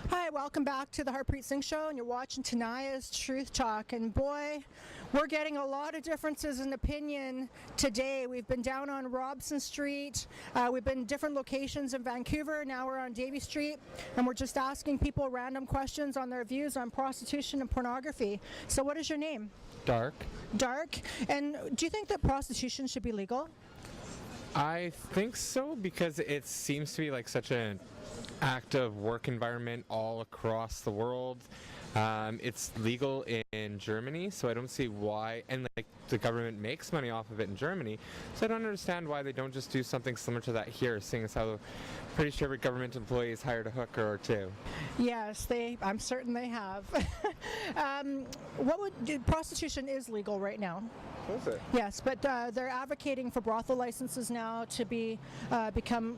Hi, welcome back to the Harpreet Singh Show, and you're watching Tania's Truth Talk. And boy, we're getting a lot of differences in opinion today. We've been down on Robson Street, we've been in different locations in Vancouver, now we're on Davie Street, and we're just asking people random questions on their views on prostitution and pornography. So what is your name? Dark. Dark. And do you think that prostitution should be legal? I think so, because it seems to be like such an active work environment all across the world. It's legal in Germany, so I don't see why, and like the government makes money off of it in Germany, so I don't understand why they don't just do something similar to that here, seeing as how pretty sure every government employee has hired a hooker or two. Yes, I'm certain they have. Prostitution is legal right now. Is it? Yes, but they're advocating for brothel licenses now to become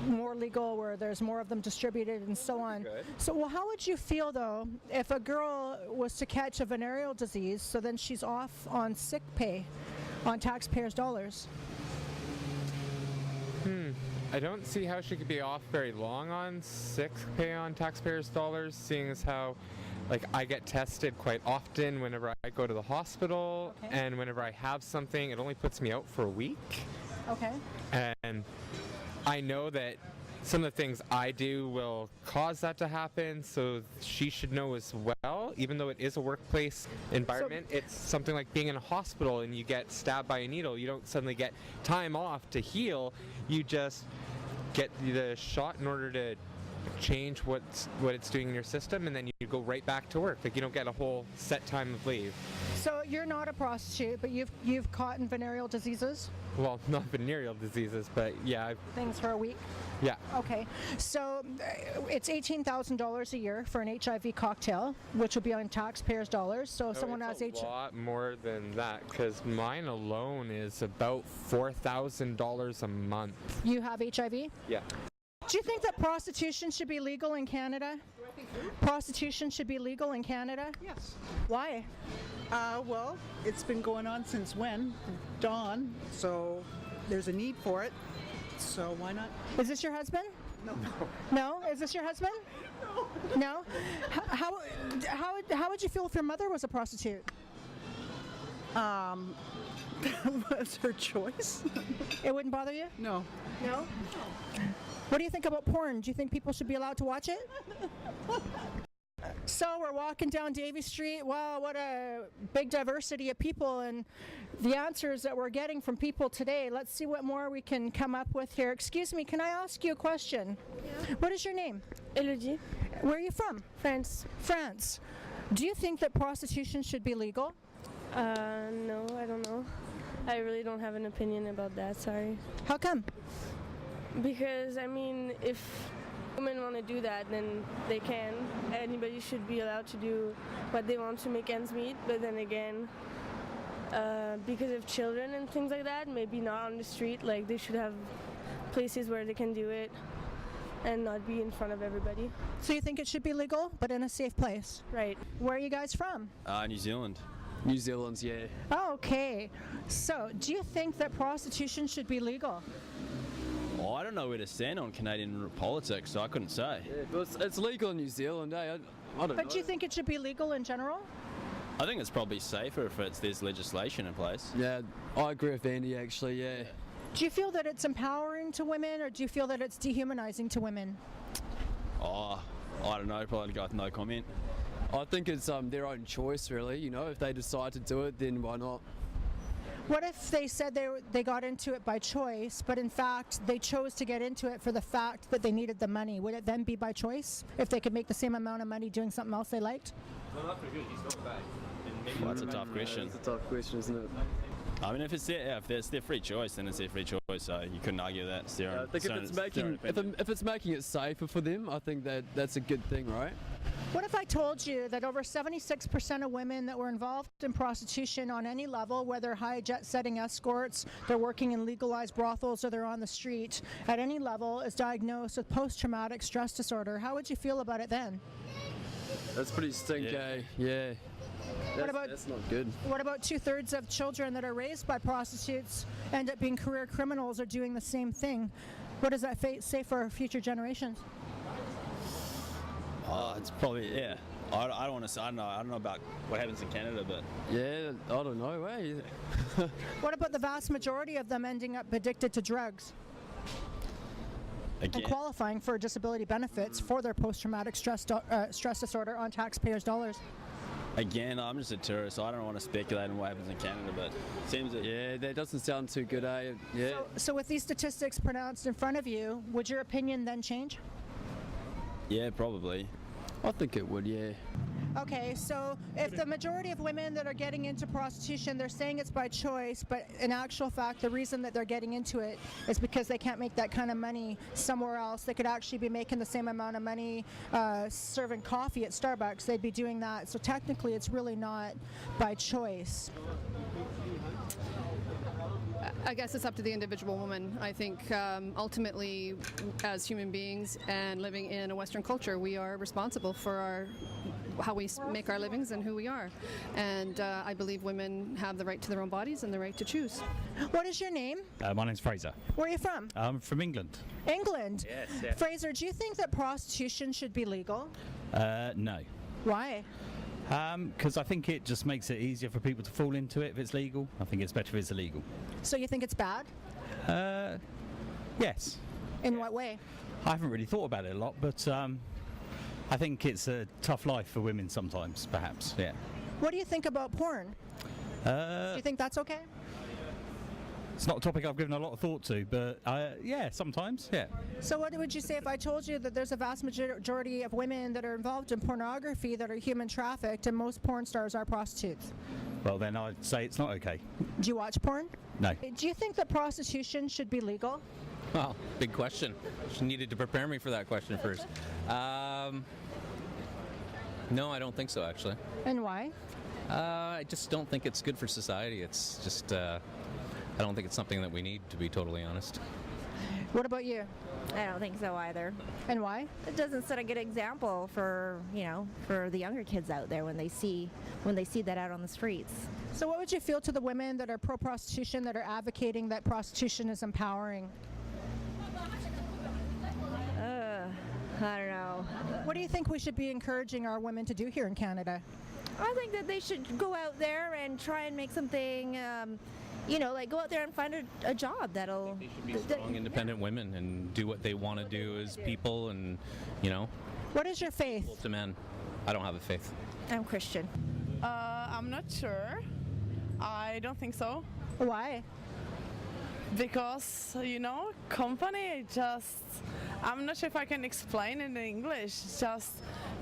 more legal, where there's more of them distributed and so on. Good. So, well, how would you feel though if a girl was to catch a venereal disease, so then she's off on sick pay on taxpayers' dollars? I don't see how she could be off very long on sick pay on taxpayers' dollars, seeing as how like I get tested quite often whenever I go to the hospital, okay. And whenever I have something, it only puts me out for a week. Okay. And I know that some of the things I do will cause that to happen, so she should know as well, even though it is a workplace environment. It's something like being in a hospital and you get stabbed by a needle. You don't suddenly get time off to heal, you just get the shot in order to change what it's doing in your system, and then you go right back to work. Like, you don't get a whole set time of leave. So you're not a prostitute, but you've caught in venereal diseases? Well, not venereal diseases, but yeah. Things for a week? Yeah. Okay, so it's $18,000 a year for an HIV cocktail, which will be on taxpayers' dollars. So if someone has a lot more than that, because mine alone is about $4,000 a month. You have HIV? Yeah. Do you think that prostitution should be legal in Canada? Prostitution should be legal in Canada? Yes. Why? Well, it's been going on since when? Dawn. So there's a need for it. So why not? Is this your husband? No. No? Is this your husband? No. No? How would you feel if your mother was a prostitute? That was her choice. It wouldn't bother you? No. No? What do you think about porn? Do you think people should be allowed to watch it? So we're walking down Davie Street. Wow, what a big diversity of people, and the answers that we're getting from people today. Let's see what more we can come up with here. Excuse me, can I ask you a question? Yeah. What is your name? Elodie. Where are you from? France. France. Do you think that prostitution should be legal? No, I don't know. I really don't have an opinion about that, sorry. How come? Because, I mean, if women want to do that, then they can. Anybody should be allowed to do what they want to make ends meet, but then again, because of children and things like that, maybe not on the street, like they should have places where they can do it and not be in front of everybody. So you think it should be legal, but in a safe place? Right. Where are you guys from? New Zealand. New Zealand's, yeah. Oh, okay. So do you think that prostitution should be legal? Oh, I don't know where to stand on Canadian politics, so I couldn't say. Yeah, but it's legal in New Zealand, eh? I don't know. But do you think it should be legal in general? I think it's probably safer if there's legislation in place. Yeah, I agree with Andy, actually, yeah. Do you feel that it's empowering to women, or do you feel that it's dehumanizing to women? Oh, I don't know, probably got no comment. I think it's their own choice, really. You know, if they decide to do it, then why not? What if they said they got into it by choice, but in fact they chose to get into it for the fact that they needed the money? Would it then be by choice if they could make the same amount of money doing something else they liked? Well, that's a tough question. It's a tough question, isn't it? I mean, if it's their free choice, then it's their free choice. So you couldn't argue that. It's their own, I think if it's making it safer for them, I think that's a good thing, right? What if I told you that over 76% of women that were involved in prostitution on any level, whether high jet setting escorts, they're working in legalized brothels, or they're on the street, at any level is diagnosed with post-traumatic stress disorder? How would you feel about it then? That's pretty stinky, yeah. That's not good. What about 2/3 of children that are raised by prostitutes end up being career criminals or doing the same thing? What does that say for future generations? Oh, it's probably, yeah. I don't want to say, I don't know about what happens in Canada, but Yeah, I don't know. What about the vast majority of them ending up addicted to drugs again, and qualifying for disability benefits for their post-traumatic stress disorder on taxpayers' dollars? again, I'm just a tourist, so I don't want to speculate on what happens in Canada, but it seems that Yeah, that doesn't sound too good, eh? Yeah. So with these statistics pronounced in front of you, would your opinion then change? yeah, probably. I think it would, yeah. Okay, so if the majority of women that are getting into prostitution, they're saying it's by choice, but in actual fact, the reason that they're getting into it is because they can't make that kind of money somewhere else. They could actually be making the same amount of money serving coffee at Starbucks. They'd be doing that. So technically, it's really not by choice. I guess it's up to the individual woman. I think ultimately, as human beings and living in a Western culture, we are responsible for how we make our livings and who we are. And I believe women have the right to their own bodies and the right to choose. What is your name? My name's Fraser. Where are you from? I'm from England. England. Yes. Fraser, do you think that prostitution should be legal? No. Why? Because I think it just makes it easier for people to fall into it if it's legal. I think it's better if it's illegal. So you think it's bad? Yes. In what way? I haven't really thought about it a lot, but I think it's a tough life for women sometimes, perhaps. Yeah. What do you think about porn? Do you think that's okay? It's not a topic I've given a lot of thought to, but yeah, sometimes, yeah. So what would you say if I told you that there's a vast majority of women that are involved in pornography that are human trafficked and most porn stars are prostitutes? Well, then I'd say it's not okay. Do you watch porn? No. Do you think that prostitution should be legal? Well, big question. She needed to prepare me for that question first. No, I don't think so, actually. And why? I just don't think it's good for society. It's just, I don't think it's something that we need, to be totally honest. What about you? I don't think so either. And why? It doesn't set a good example for, for the younger kids out there when they see that out on the streets. So what would you feel to the women that are pro-prostitution, that are advocating that prostitution is empowering? I don't know. What do you think we should be encouraging our women to do here in Canada? I think that they should go out there and try and make something, like go out there and find a job that'll... They should be strong, independent women and do what they want to do as people and, What is your faith? to men. I don't have a faith. I'm Christian. I'm not sure. I don't think so. Why? Because, company I'm not sure if I can explain in English. It's just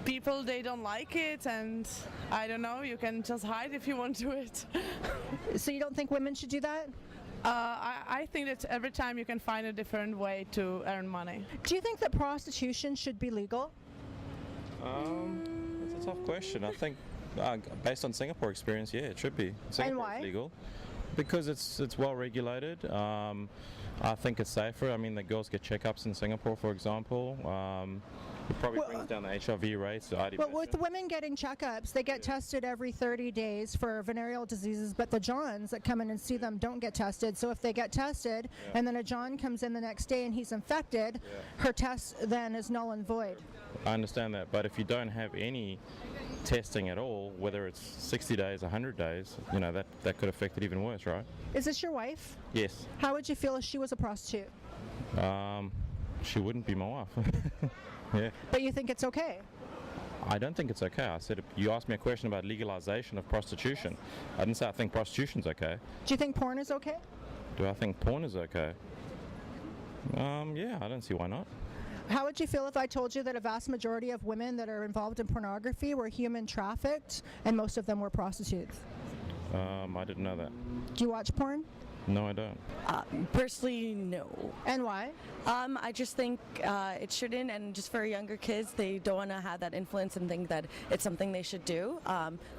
people, they don't like it, and I don't know, you can just hide if you want to it. So you don't think women should do that? I think that every time you can find a different way to earn money. Do you think that prostitution should be legal? That's a tough question. I think based on Singapore experience, yeah, it should be. Singapore why? is legal because it's well regulated. I think it's safer. I mean, the girls get checkups in Singapore, for example. It probably brings down the HIV rates. But with the women getting checkups, they get tested every 30 days for venereal diseases, but the Johns that come in and see them don't get tested. So if they get tested and then a John comes in the next day and he's infected, her test then is null and void. I understand that, but if you don't have any testing at all, whether it's 60 days, 100 days, that could affect it even worse, right? Is this your wife? Yes. How would you feel if she was a prostitute? She wouldn't be my wife. Yeah. But you think it's okay? I don't think it's okay. I said, you asked me a question about legalization of prostitution. I didn't say I think prostitution's okay. Do you think porn is okay? Do I think porn is okay? Yeah, I don't see why not. How would you feel if I told you that a vast majority of women that are involved in pornography were human trafficked and most of them were prostitutes? I didn't know that. Do you watch porn? No, I don't. Personally, no. And why? I just think it shouldn't, and just for younger kids, they don't want to have that influence and think that it's something they should do.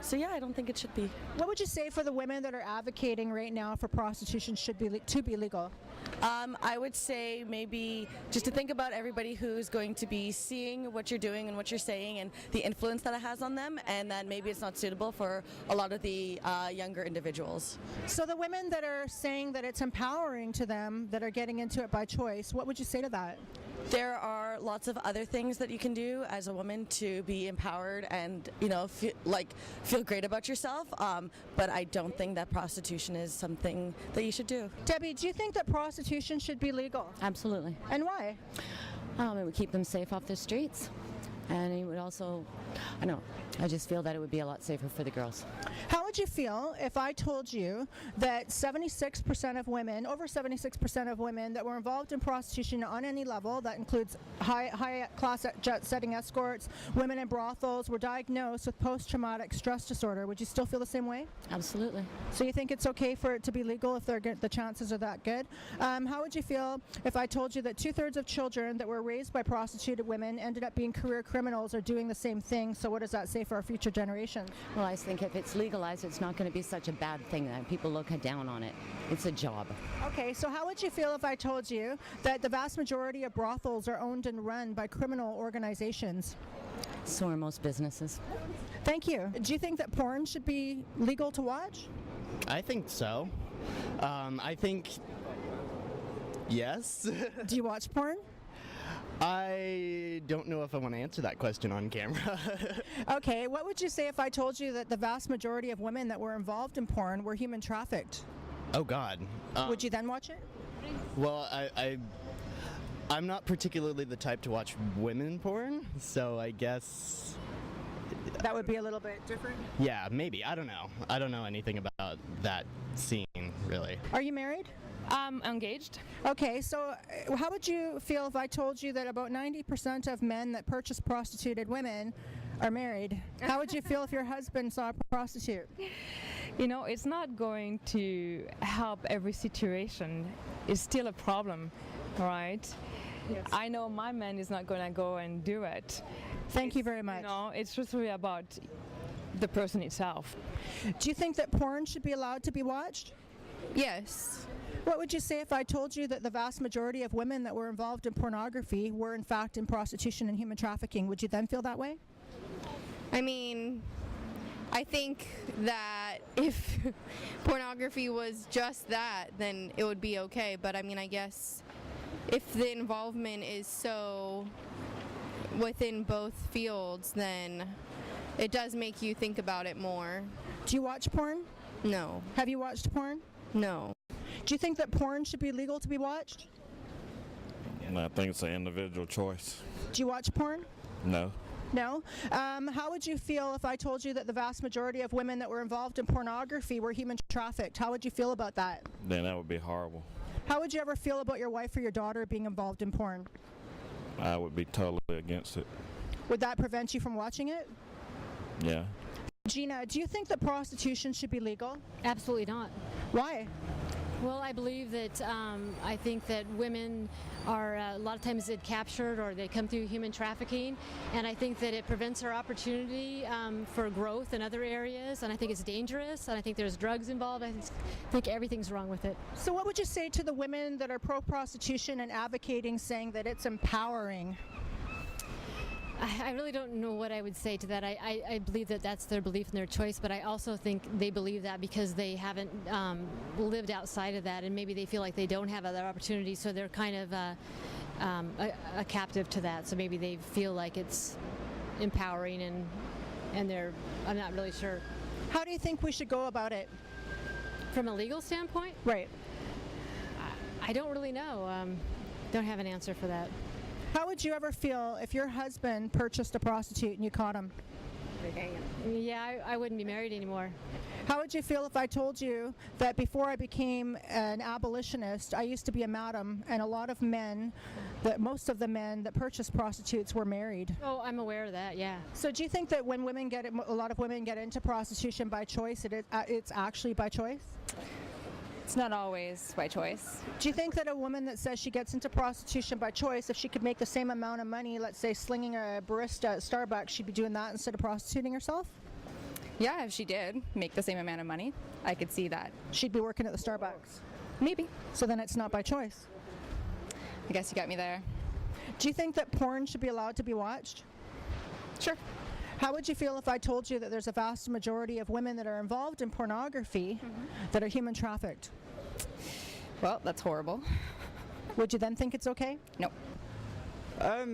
So yeah, I don't think it should be. What would you say for the women that are advocating right now for prostitution to be legal? I would say maybe just to think about everybody who's going to be seeing what you're doing and what you're saying and the influence that it has on them, and that maybe it's not suitable for a lot of the younger individuals. So the women that are saying that it's empowering to them, that are getting into it by choice, what would you say to that? There are lots of other things that you can do as a woman to be empowered and, feel great about yourself. But I don't think that prostitution is something that you should do. Debbie, do you think that prostitution should be legal? Absolutely. And why? It would keep them safe off the streets. And it would also, I just feel that it would be a lot safer for the girls. How would you feel if I told you that 76% of women, over 76% of women that were involved in prostitution on any level, that includes high class jet-setting escorts, women in brothels, were diagnosed with post-traumatic stress disorder? Would you still feel the same way? Absolutely. So you think it's okay for it to be legal if the chances are that good? How would you feel if I told you that 2/3 of children that were raised by prostituted women ended up being career criminals or doing the same thing? So what does that say for our future generations? Well, I think if it's legalized, it's not going to be such a bad thing that people look down on it. It's a job. Okay, so how would you feel if I told you that the vast majority of brothels are owned and run by criminal organizations? So are most businesses. Thank you. Do you think that porn should be legal to watch? I think so. I think yes. Do you watch porn? I don't know if I want to answer that question on camera. Okay, what would you say if I told you that the vast majority of women that were involved in porn were human trafficked? Oh God. Would you then watch it? Well, I'm not particularly the type to watch women porn, so I guess that would be a little bit different. Yeah, maybe. I don't know. I don't know anything about that scene, really. Are you married? Engaged. Okay, so how would you feel if I told you that about 90% of men that purchase prostituted women are married? How would you feel if your husband saw a prostitute? It's not going to help every situation. It's still a problem, right? Yes. I know my man is not going to go and do it. Thank you very much. It's just really about the person itself. Do you think that porn should be allowed to be watched? Yes. What would you say if I told you that the vast majority of women that were involved in pornography were in fact in prostitution and human trafficking? Would you then feel that way? I mean, I think that if pornography was just that, then it would be okay. But I mean, I guess if the involvement is so within both fields, then it does make you think about it more. Do you watch porn? No. Have you watched porn? No. Do you think that porn should be legal to be watched? I think it's an individual choice. Do you watch porn? No. No? How would you feel if I told you that the vast majority of women that were involved in pornography were human trafficked? How would you feel about that? Then that would be horrible. How would you ever feel about your wife or your daughter being involved in porn? I would be totally against it. Would that prevent you from watching it? Yeah. Gina, do you think that prostitution should be legal? Absolutely not. Why? Well, I believe that I think that women are a lot of times captured or they come through human trafficking, and I think that it prevents our opportunity for growth in other areas, and I think it's dangerous, and I think there's drugs involved. I think everything's wrong with it. So what would you say to the women that are pro-prostitution and advocating, saying that it's empowering? I really don't know what I would say to that. I believe that that's their belief and their choice, but I also think they believe that because they haven't lived outside of that, and maybe they feel like they don't have other opportunities, so they're kind of a captive to that. So maybe they feel like it's empowering, and I'm not really sure. How do you think we should go about it? From a legal standpoint? Right. I don't really know. Don't have an answer for that. How would you ever feel if your husband purchased a prostitute and you caught him? Yeah, I wouldn't be married anymore. How would you feel if I told you that before I became an abolitionist, I used to be a madam, and a lot of men, most of the men that purchased prostitutes were married? Oh, I'm aware of that, yeah. So do you think that when a lot of women get into prostitution by choice, it's actually by choice? It's not always by choice. Do you think that a woman that says she gets into prostitution by choice, if she could make the same amount of money, let's say slinging a barista at Starbucks, she'd be doing that instead of prostituting herself? Yeah, if she did make the same amount of money, I could see that. She'd be working at the Starbucks. Maybe. So then it's not by choice. I guess you got me there. Do you think that porn should be allowed to be watched? Sure. How would you feel if I told you that there's a vast majority of women that are involved in pornography that are human trafficked? Well, that's horrible. Would you then think it's okay? No. I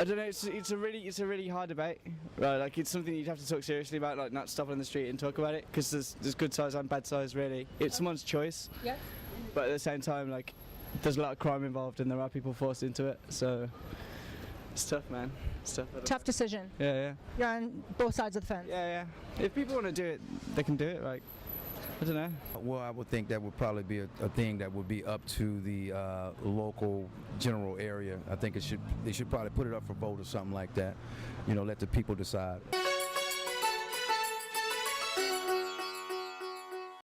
don't know. It's a really hard debate. Right, like it's something you'd have to talk seriously about, like not stop on the street and talk about it, because there's good sides and bad sides. Really, it's someone's choice. Yeah. But at the same time, like there's a lot of crime involved, and there are people forced into it. So it's tough, man. It's tough. Tough decision. Yeah. You're on both sides of the fence. Yeah. If people want to do it, they can do it. Like, I don't know. Well, I would think that would probably be a thing that would be up to the local general area. I think they should probably put it up for vote or something like that. Let the people decide.